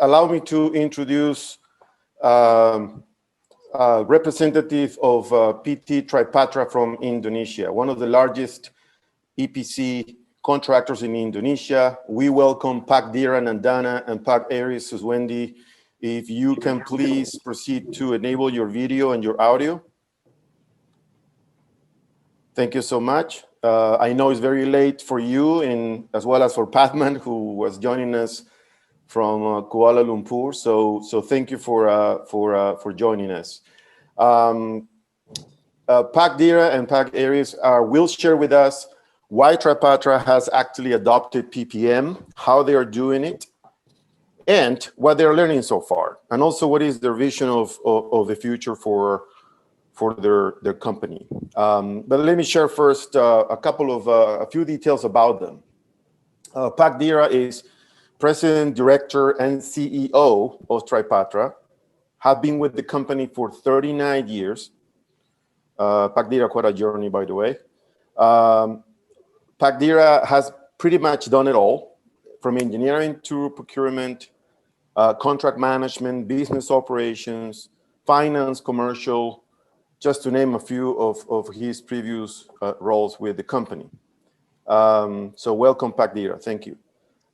allow me to introduce representative of PT Tripatra from Indonesia, one of the largest EPC contractors in Indonesia. We welcome Pak Dira Nandana and Pak Aries Suswendi. If you can please proceed to enable your video and your audio. Thank you so much. I know it's very late for you, and as well as for Patman, who was joining us from Kuala Lumpur. So thank you for joining us. Pak Dira and Pak Aries will share with us why Tripatra has actually adopted PPM, how they are doing it, and what they're learning so far, and also what is their vision of the future for their company. But let me share first a few details about them. Pak Dira is President, Director, and CEO of Tripatra, have been with the company for 39 years. Pak Dira, quite a journey, by the way. Pak Dira has pretty much done it all, from engineering to procurement, contract management, business operations, finance, commercial, just to name a few of his previous roles with the company. So welcome, Pak Dira. Thank you.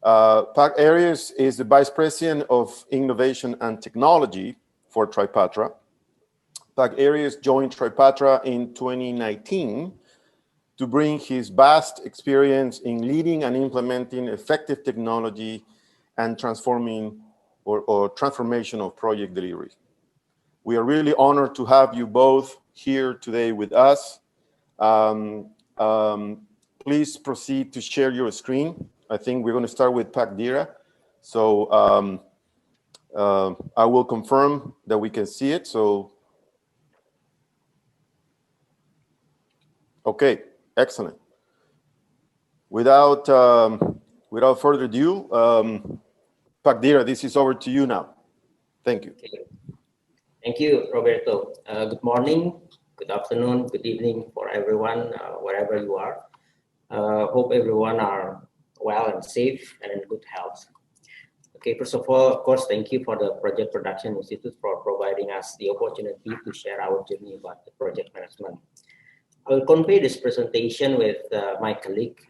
Pak Aries is the Vice President of Innovation and Technology for Tripatra. Pak Aries joined Tripatra in 2019 to bring his vast experience in leading and implementing effective technology and transforming or transformation of project delivery. We are really honored to have you both here today with us. Please proceed to share your screen. I think we're going to start with Pak Dira. So I will confirm that we can see it. So, okay, excellent. Without further ado, Pak Dira, this is over to you now. Thank you. Okay. Thank you, Roberto. Good morning, good afternoon, good evening for everyone, wherever you are. Hope everyone are well and safe and in good health. Okay, first of all, of course, thank you for the Project Production Institute for providing us the opportunity to share our journey about the project management. I will convey this presentation with my colleague,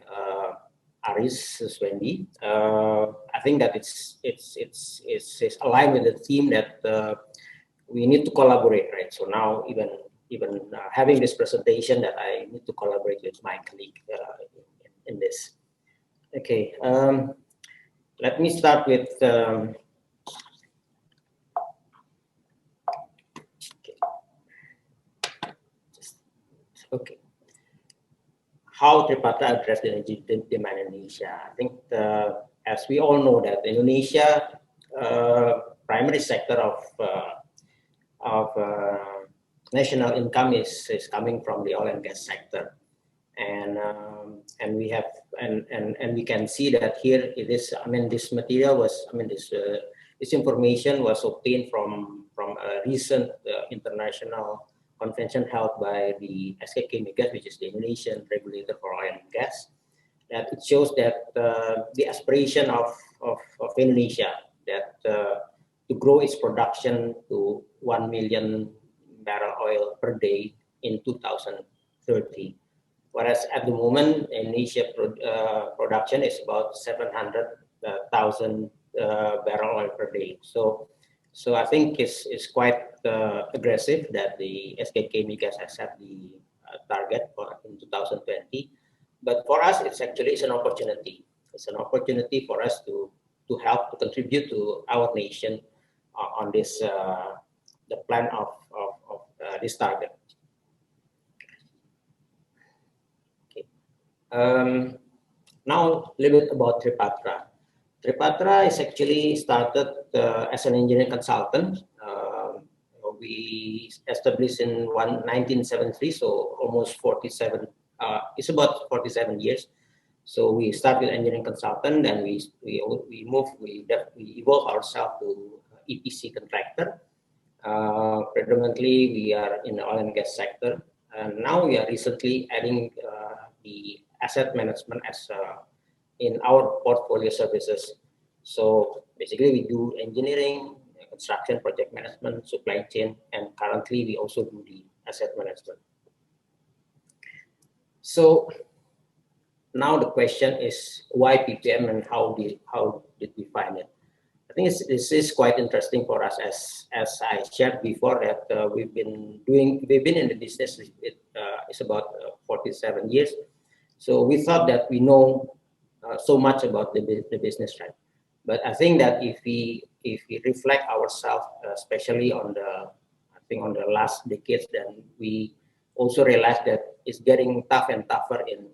Aries Suswendi. I think that it's aligned with the theme that we need to collaborate, right? So now even having this presentation, that I need to collaborate with my colleague in this. Okay, let me start with okay. How Tripatra address the energy demand in Indonesia. I think as we all know that Indonesia primary sector of national income is coming from the oil and gas sector. And we have and we can see that here it is. I mean, this material was. I mean, this information was obtained from a recent international convention held by the SKK Migas, which is the Indonesian regulator for oil and gas. That it shows that the aspiration of Indonesia that to grow its production to 1 million barrel oil per day in 2030. Whereas at the moment, Indonesia production is about 700,000 barrel oil per day. So I think it's quite aggressive that the SKK Migas has set the target for in 2020. But for us, it's an opportunity. It's an opportunity for us to help to contribute to our nation on this the plan of this target. Now, a little bit about Tripatra. Tripatra is actually started as an engineering consultant. We established in 1973, so almost 47. It's about 47 years. So we started engineering consultant, and we evolve ourselves to EPC contractor. Predominantly, we are in the oil and gas sector, and now we are recently adding the asset management as in our portfolio services. So basically we do engineering, construction, project management, supply chain, and currently we also do the asset management. So now the question is why PPM and how did we find it? I think this is quite interesting for us, as I shared before, that we've been in the business. It's about 47 years. So we thought that we know so much about the business, right? But I think that if we reflect ourselves, especially on the last decades, then we also realize that it's getting tough and tougher in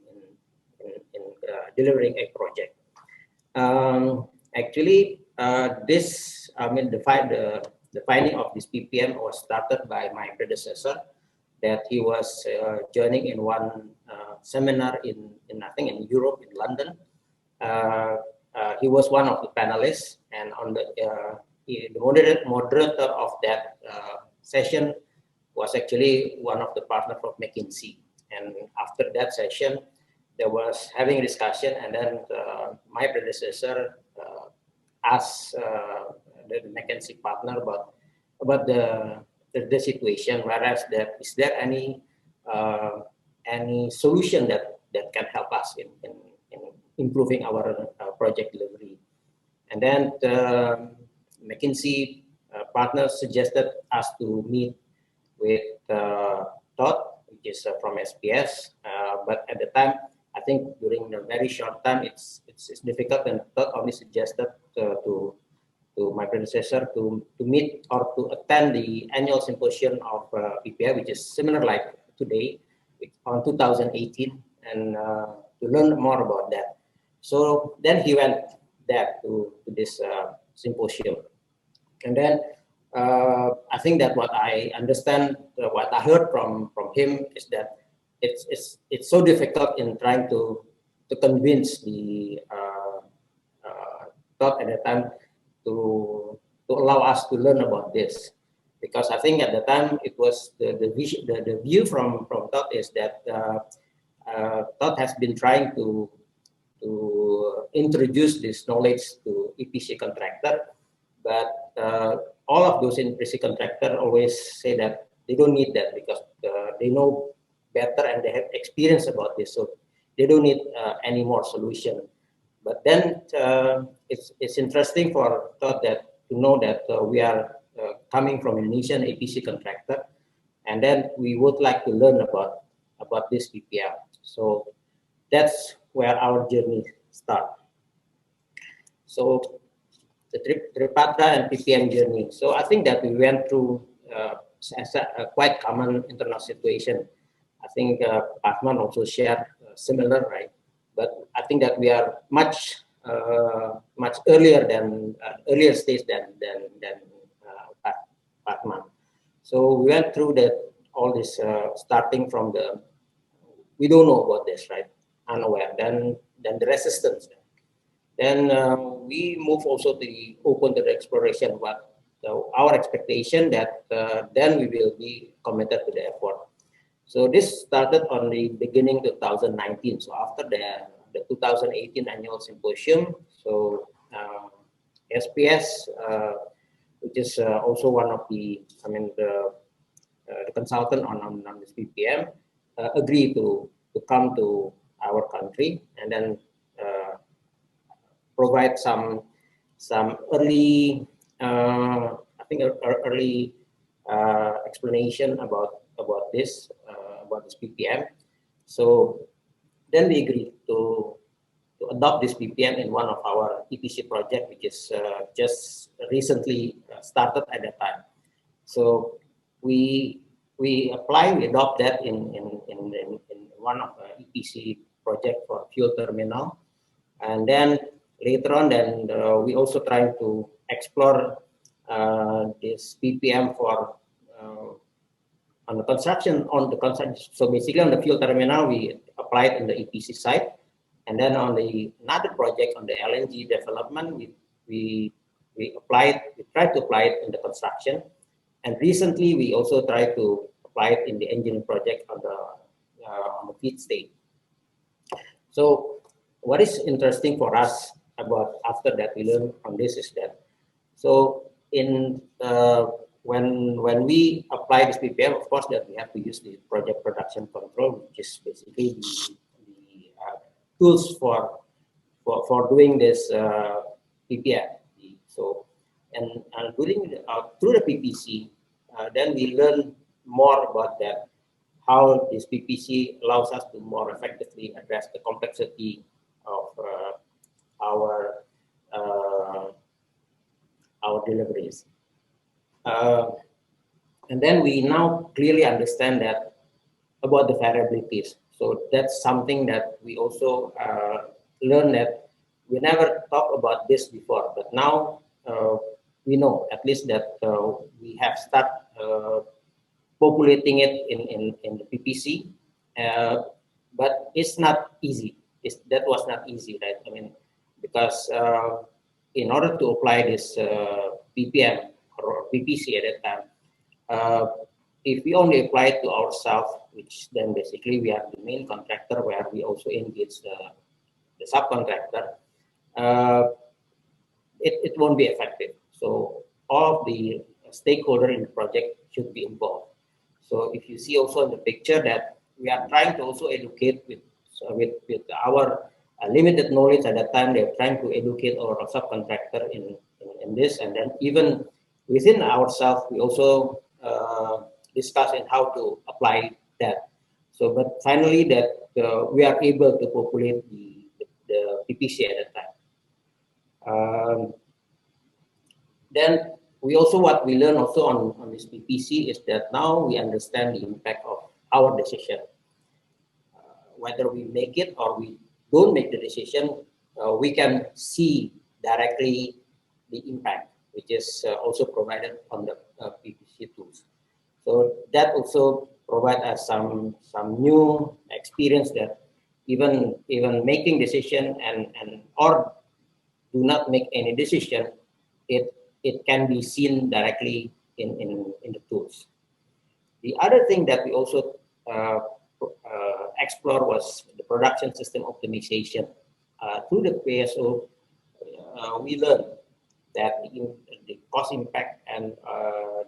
delivering a project. Actually, the finding of this PPM was started by my predecessor, that he was joining in one seminar in I think in Europe, in London. He was one of the panelists, and on the moderator of that session was actually one of the partners of McKinsey. And after that session, there was having a discussion, and then my predecessor asked the McKinsey partner about the situation, whereas is there any solution that can help us in improving our project delivery. And then the McKinsey partner suggested us to meet with Todd, which is from SPS, but at the time, I think during the very short time, it's difficult, and Todd only suggested to my predecessor to meet or to attend the annual symposium of PPI, which is similar like today, on 2018, and to learn more about that. So then he went there to this symposium, and then I think that what I understand, what I heard from him is that it's so difficult in trying to convince the Todd at the time to allow us to learn about this, because I think at the time it was the view from Todd is that Todd has been trying to introduce this knowledge to EPC contractor, but all of those EPC contractor always say that they don't need that because they know better and they have experience about this, so they don't need any more solution. But then it's interesting for Todd to know that we are coming from Indonesian EPC contractor, and then we would like to learn about this PPL. So that's where our journey starts. So the Tripatra and PPM journey. So I think that we went through a quite common internal situation. I think Pathman also shared similar, right? But I think that we are much earlier stage than Pathman. So we went through all this starting from we don't know about this, right? Unaware. Then the resistance. Then we move also to open to the exploration. But our expectation that then we will be committed to the effort. So this started on the beginning 2019. So after the 2018 annual symposium, so SPS, which is also one of the consultant on this PPM, agreed to come to our country and then provide some early, I think early explanation about this PPM. So then we agreed to adopt this PPM in one of our EPC project, which is just recently started at that time. So we adopt that in one of the EPC project for fuel terminal, and then later on, then we also trying to explore this PPM for on the construction. So basically on the fuel terminal, we applied in the EPC side, and then on another project on the LNG development, we tried to apply it in the construction, and recently we also tried to apply it in the engineering project on the feed state. So what is interesting for us about after that we learned from this is that, so in when we apply this PPM, of course that we have to use the project production control, which is basically the tools for doing this PPM. So and during through the PPC, then we learn more about that, how this PPC allows us to more effectively address the complexity of our uh, our deliveries. And then we now clearly understand that about the variabilities. So that's something that we also learn, that we never talked about this before, but now we know at least that we have started populating it in the PPC, but it's not easy. That was not easy, right? I mean, because in order to apply this PPM or PPC at that time, if we only apply it to ourselves, which then basically we are the main contractor where we also engage the subcontractor, it won't be effective. So all of the stakeholders in the project should be involved. So if you see also in the picture that we are trying to also educate with our limited knowledge at that time, they're trying to educate our subcontractor in this, and then even within ourselves, we also discuss in how to apply that. So, but finally, that we are able to populate the PPC at that time. Then we also, what we learn also on this PPC is that now we understand the impact of our decision. Whether we make it or we don't make the decision, we can see directly the impact, which is also provided on the PPC tools. So that also provide us some new experience, that even making decision and or do not make any decision, it can be seen directly in the tools. The other thing that we also explore was the production system optimization. Through the PSO, we learned that the cost impact and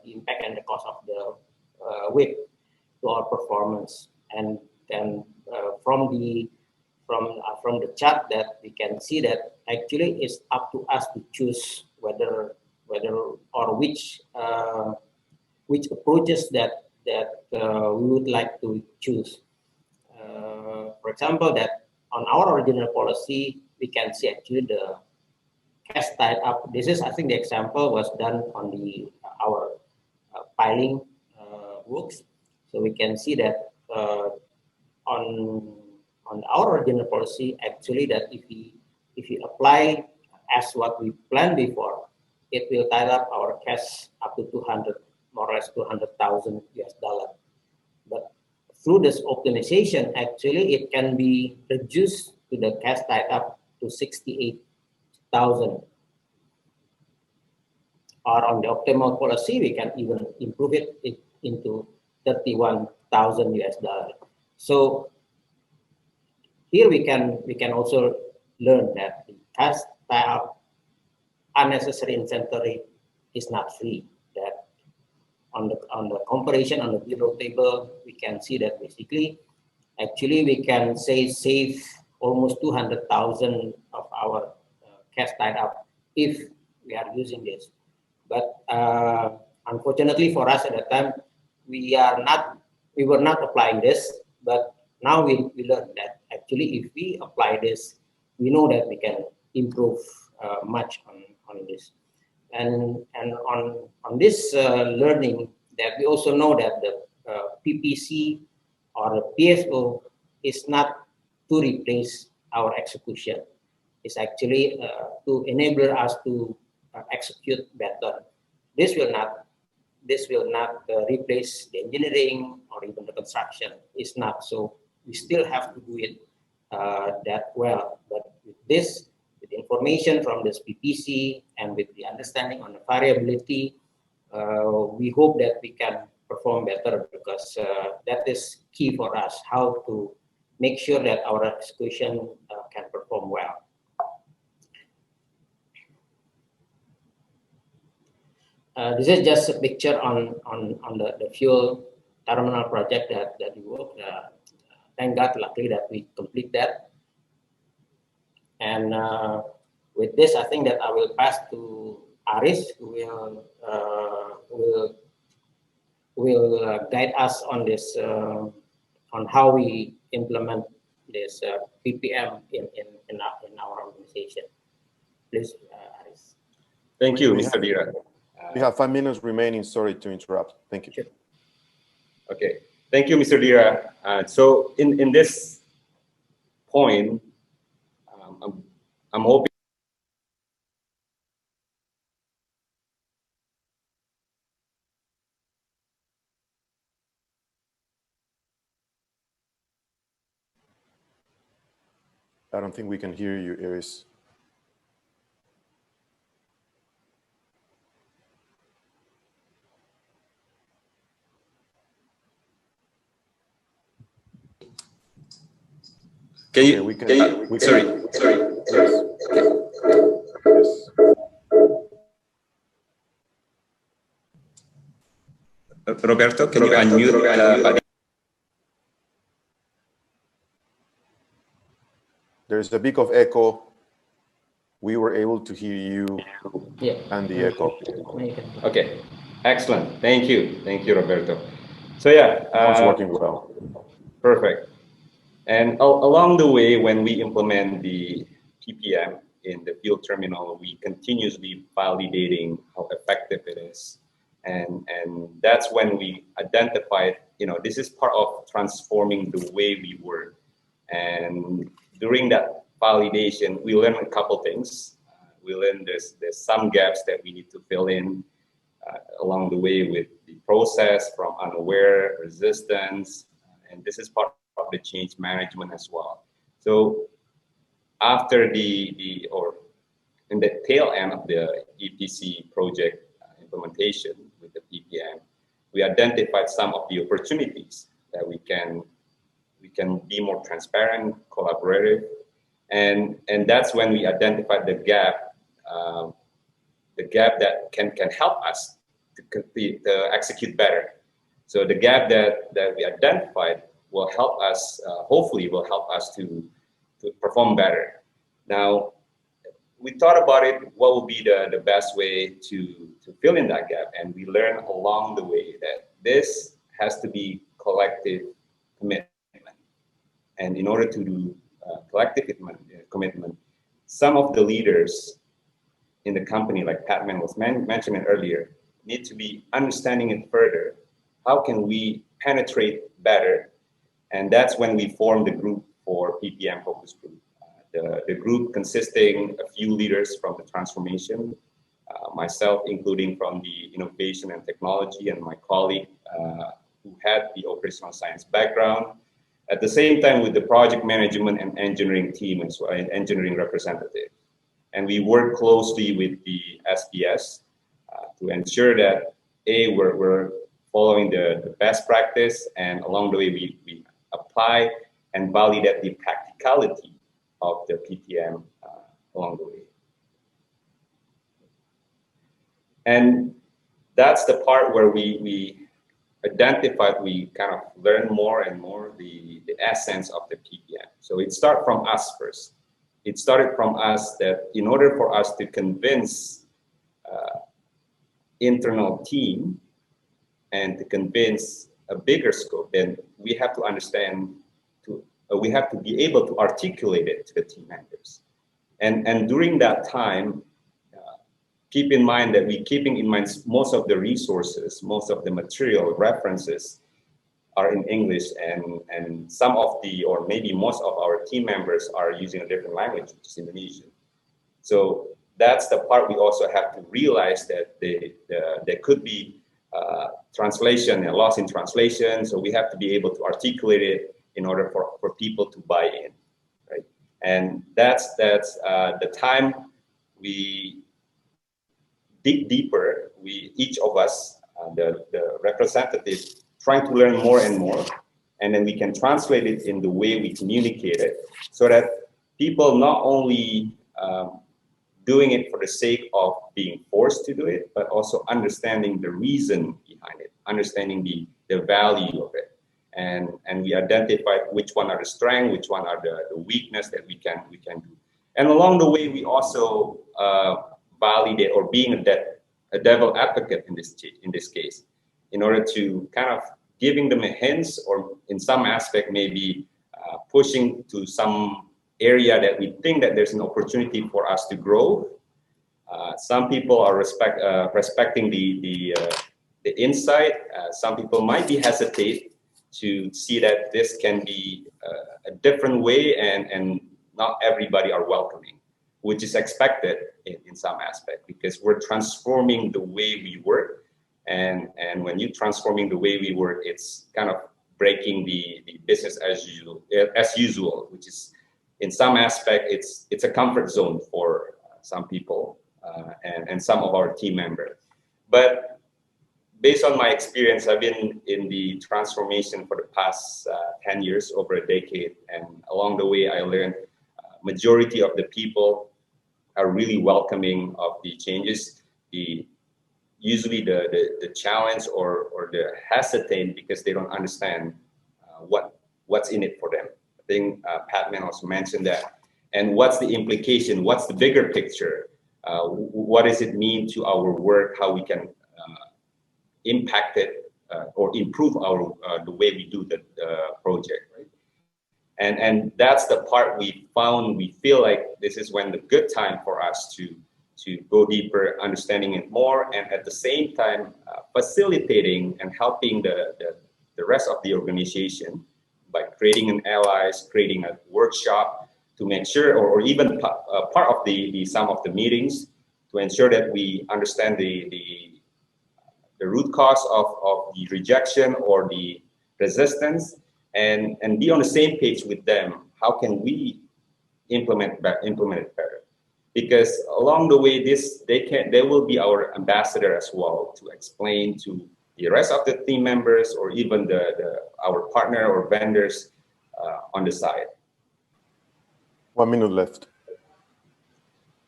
the impact and the cost of the WIP to our performance, and then from the chart that we can see that actually it's up to us to choose whether or which approaches that we would like to choose. For example, that on our original policy, we can see actually the cash tied up. This is, I think, the example was done on our piling works. So we can see that on our original policy, actually, that if we apply as what we planned before, it will tie up our cash up to 200, more or less 200,000 US dollar. But through this optimization, actually, it can be reduced to the cash tied up to 68,000. Or on the optimal policy, we can even improve it into 31,000 US dollar. So here we can also learn that the cash tie up unnecessary inventory is not free. That on the comparison on the below table, we can see that basically, actually, we can save almost 200,000 of our cash tied up if we are using this. But unfortunately for us at that time, we were not applying this. But now we learned that actually, if we apply this, we know that we can improve much on this. And on this learning, that we also know that the PPC or the PSO is not to replace our execution. It's actually to enable us to execute better. This will not replace the engineering or even the construction. It's not. So we still have to do it that well. But with this, with information from this PPC and with the understanding on the variability, we hope that we can perform better, because that is key for us, how to make sure that our execution can perform well. This is just a picture on the fuel terminal project that we work. Thank God, luckily that we complete that. And with this, I think that I will pass to Aris, who will guide us on this, on how we implement this PPM in our organization. Please, Aris. Thank you, Mr. Dira. We have 5 minutes remaining. Sorry to interrupt. Thank you. Sure. Okay, thank you, Mr. Dira. So in this point, I'm hoping I don't think we can hear you, Iris. can you, Okay, we can, sorry. Yes. Yes. Roberto, can you unmute? There's a bit of echo. We were able to hear you and the echo. Okay, excellent. Thank you, Roberto. So yeah, It's working well. perfect. And along the way, when we implement the PPM in the fuel terminal, we continuously validating how effective it is. And that's when we identified, this is part of transforming the way we work. And during that validation, we learned a couple things. We learned there's some gaps that we need to fill in along the way with the process, from unaware, resistance, and this is part of the change management as well. So after in the tail end of the EPC project implementation with the PPM, we identified some of the opportunities that we can be more transparent, collaborative, and that's when we identified the gap that can help us to execute better. So the gap that we identified will help us, hopefully will help us to perform better. Now, we thought about it, what would be the best way to fill in that gap, and we learned along the way that this has to be collective commitment. And in order to do collective commitment, some of the leaders in the company, like Patman was mentioning earlier, need to be understanding it further. How can we penetrate better? And that's when we formed the group for PPM Focus Group. The group consisting a few leaders from the transformation, myself including from the innovation and technology, and my colleague who had the operational science background. At the same time with the project management and engineering team as well, and engineering representative. And we work closely with the SPS to ensure that we're following the best practice, and along the way we apply and validate the practicality of the PPM along the way. And that's the part where we identified, we kind of learn more and more the essence of the PPM. So it started from us first. It started from us that in order for us to convince internal team and to convince a bigger scope, then we have to understand, we have to be able to articulate it to the team members. And during that time, keep in mind that we're keeping in mind most of the resources, most of the material references are in English, and some of the, or maybe most of our team members are using a different language, which is Indonesian. So that's the part we also have to realize, that there could be translation and loss in translation. So we have to be able to articulate it in order for people to buy in, right? And that's the time we dig deeper. Each of us, the representative, trying to learn more and more, and then we can translate it in the way we communicate it, so that people not only doing it for the sake of being forced to do it, but also understanding the reason behind it, understanding the value of it. And we identified which one are the strength, which one are the weakness that we can do. And along the way, we also validate, or being a devil advocate in this case, in order to kind of giving them a hints, or in some aspect maybe pushing to some area that we think that there's an opportunity for us to grow. Some people are respecting the insight. Some people might be hesitate to see that this can be a different way, and not everybody are welcoming, which is expected in some aspect, because we're transforming the way we work. And when you're transforming the way we work, it's kind of breaking the business as usual, which is in some aspect, it's a comfort zone for some people and some of our team members. But based on my experience, I've been in the transformation for the past 10 years, over a decade. And along the way, I learned majority of the people are really welcoming of the changes. Usually the challenge or the hesitant, because they don't understand what's in it for them. I think Patman also mentioned that. And what's the implication? What's the bigger picture? What does it mean to our work? How we can impact it or improve the way we do the project, right? And that's the part we found. We feel like this is when the good time for us to go deeper, understanding it more, and at the same time facilitating and helping the rest of the organization by creating an allies, creating a workshop to make sure, or even part of some of the meetings, to ensure that we understand the root cause of the rejection or the resistance, and be on the same page with them. How can we implement it better? Because along the way, they will be our ambassador as well, to explain to the rest of the team members, or even our partner or vendors on the side. 1 minute left.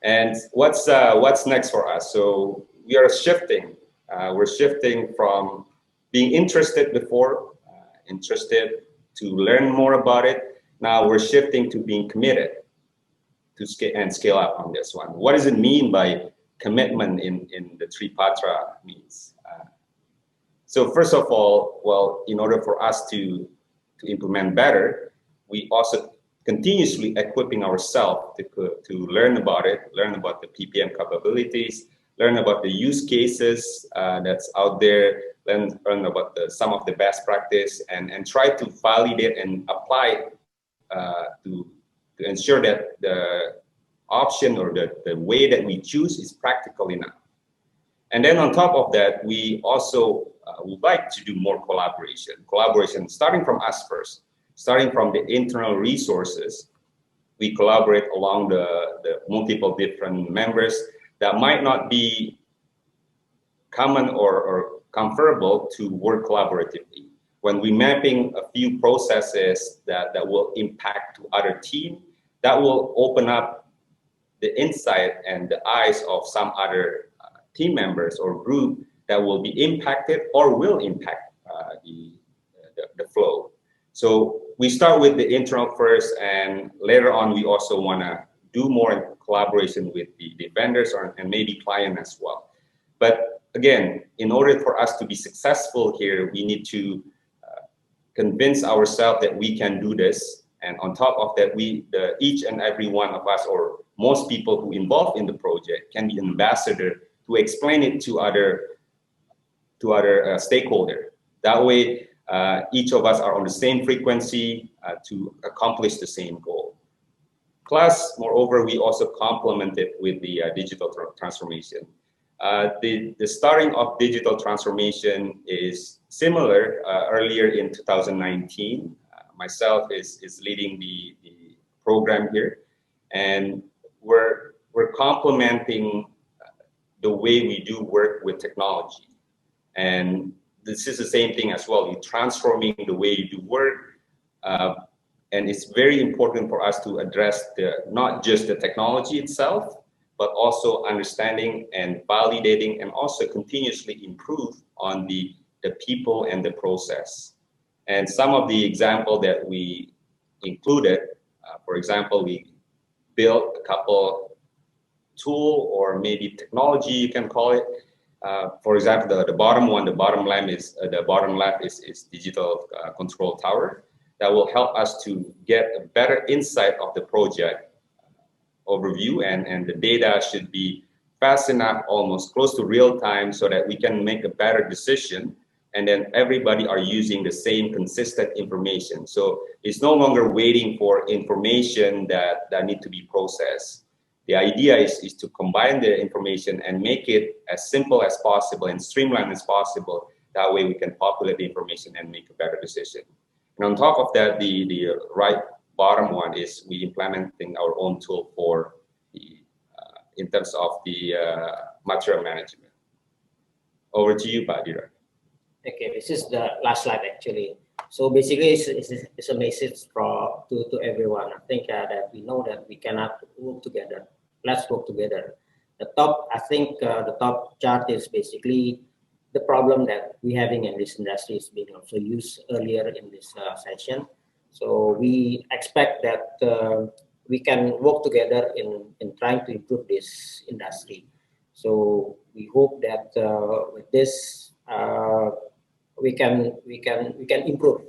And what's next for us? So we are shifting. We're shifting from being interested before, interested to learn more about it. Now we're shifting to being committed to scale up on this one. What does it mean by commitment in the Tripatra means? So first of all, well, in order for us to implement better, we also continuously equipping ourselves to learn about it, learn about the PPM capabilities, learn about the use cases that's out there, learn about some of the best practice, and try to validate and apply to ensure that the option or the way that we choose is practical enough. And then on top of that, we also would like to do more collaboration, starting from us first, starting from the internal resources. We collaborate along the multiple different members that might not be common or comfortable to work collaboratively. When we're mapping a few processes that will impact to other team, that will open up the insight and the eyes of some other team members or group that will be impacted or will impact the flow. So we start with the internal first, and later on we also want to do more in collaboration with the vendors and maybe client as well. But again, in order for us to be successful here, we need to convince ourselves that we can do this. And on top of that, each and every one of us, or most people who involved in the project, can be an ambassador to explain it to other stakeholders. That way, each of us are on the same frequency to accomplish the same goal. Plus, moreover, we also complement it with the digital transformation. The starting of digital transformation is similar. Earlier in 2019, myself is leading the program here, and we're complementing the way we do work with technology. And this is the same thing as well. You're transforming the way you do work. And it's very important for us to address not just the technology itself, but also understanding and validating and also continuously improve on the people and the process. And some of the example that we included, for example, we built a couple tool or maybe technology, you can call it. For example, the bottom left is digital control tower that will help us to get a better insight of the project overview, and the data should be fast enough, almost close to real time, so that we can make a better decision, and then everybody are using the same consistent information. So it's no longer waiting for information that need to be processed. The idea is to combine the information and make it as simple as possible and streamlined as possible. That way we can populate the information and make a better decision. And on top of that, the right bottom one is we implementing our own tool for the in terms of the material management. Over to you, Pak Dira. Okay, this is the last slide actually. So basically, it's a message to everyone. I think that we know that we cannot work together. Let's work together. The top, I think the top chart is basically the problem that we're having in this industry is being also used earlier in this session. So we expect that we can work together in trying to improve this industry. So we hope that with this we can improve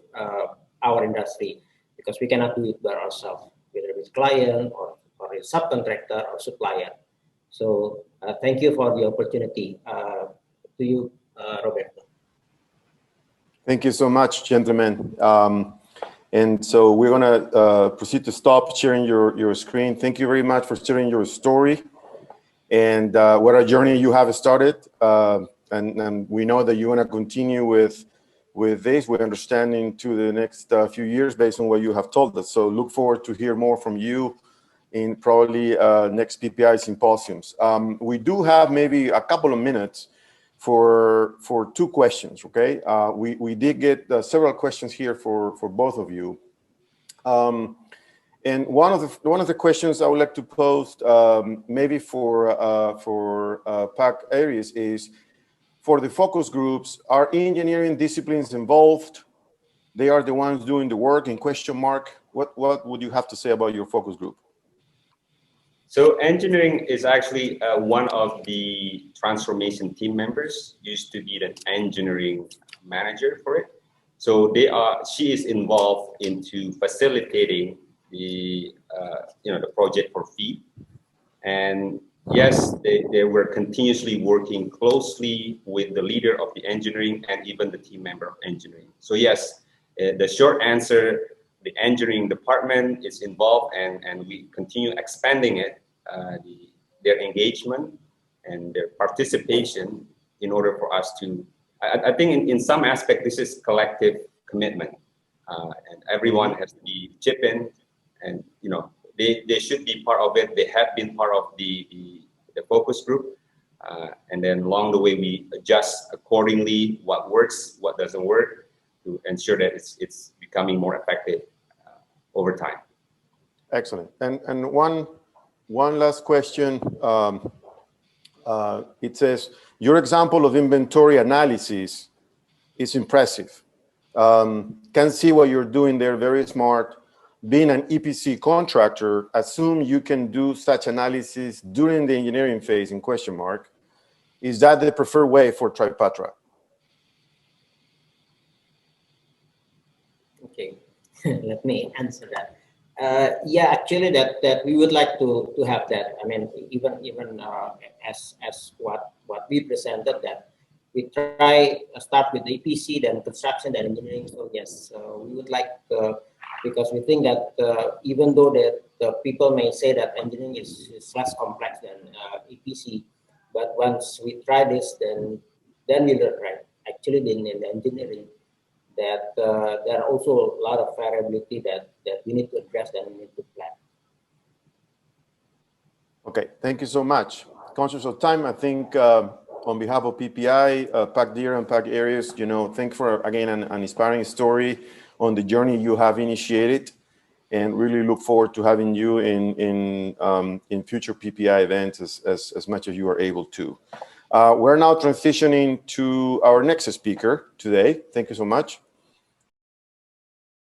our industry, because we cannot do it by ourselves, whether it's client or a subcontractor or supplier. So thank you for the opportunity. To you, Roberto. Thank you so much, gentlemen. And so we're going to proceed to stop sharing your screen. Thank you very much for sharing your story and what a journey you have started. And we know that you want to continue with this, with understanding to the next few years based on what you have told us. So look forward to hear more from you in probably next PPI symposiums. We do have maybe a couple of minutes for two questions, okay? We did get several questions here for both of you. And one of the questions I would like to pose maybe for PAC areas is, for the focus groups, are engineering disciplines involved? They are the ones doing the work in question mark. What would you have to say about your focus group? So engineering is actually one of the transformation team members, used to be the engineering manager for it. So she is involved into facilitating the the project for FEED. And yes, they were continuously working closely with the leader of the engineering and even the team member of engineering. So yes, the short answer, the engineering department is involved, and we continue expanding it, their engagement and their participation, in order for us to, I think in some aspect, this is collective commitment, and everyone has to be chip in, and they should be part of it. They have been part of the focus group, and then along the way we adjust accordingly what works, what doesn't work, to ensure that it's becoming more effective over time. Excellent. And one last question. It says, your example of inventory analysis is impressive. Can see what you're doing there, very smart. Being an EPC contractor, assume you can do such analysis during the engineering phase in question mark. Is that the preferred way for Tripatra? Okay, let me answer that. Yeah, actually, that we would like to have that. I mean, even as what we presented, that we try start with the EPC, then construction, then engineering. So yes, we would like, because we think that even though the people may say that engineering is less complex than EPC, but once we try this, then we learn, right? Actually, in the engineering, that there are also a lot of variability that we need to address and we need to plan. Okay, thank you so much. Conscious of time, I think on behalf of PPI, PAC Deer and PAC Areas, thank you for, again, an inspiring story on the journey you have initiated. and really look forward to having you in future PPI events as much as you are able to. We're now transitioning to our next speaker today. Thank you so much.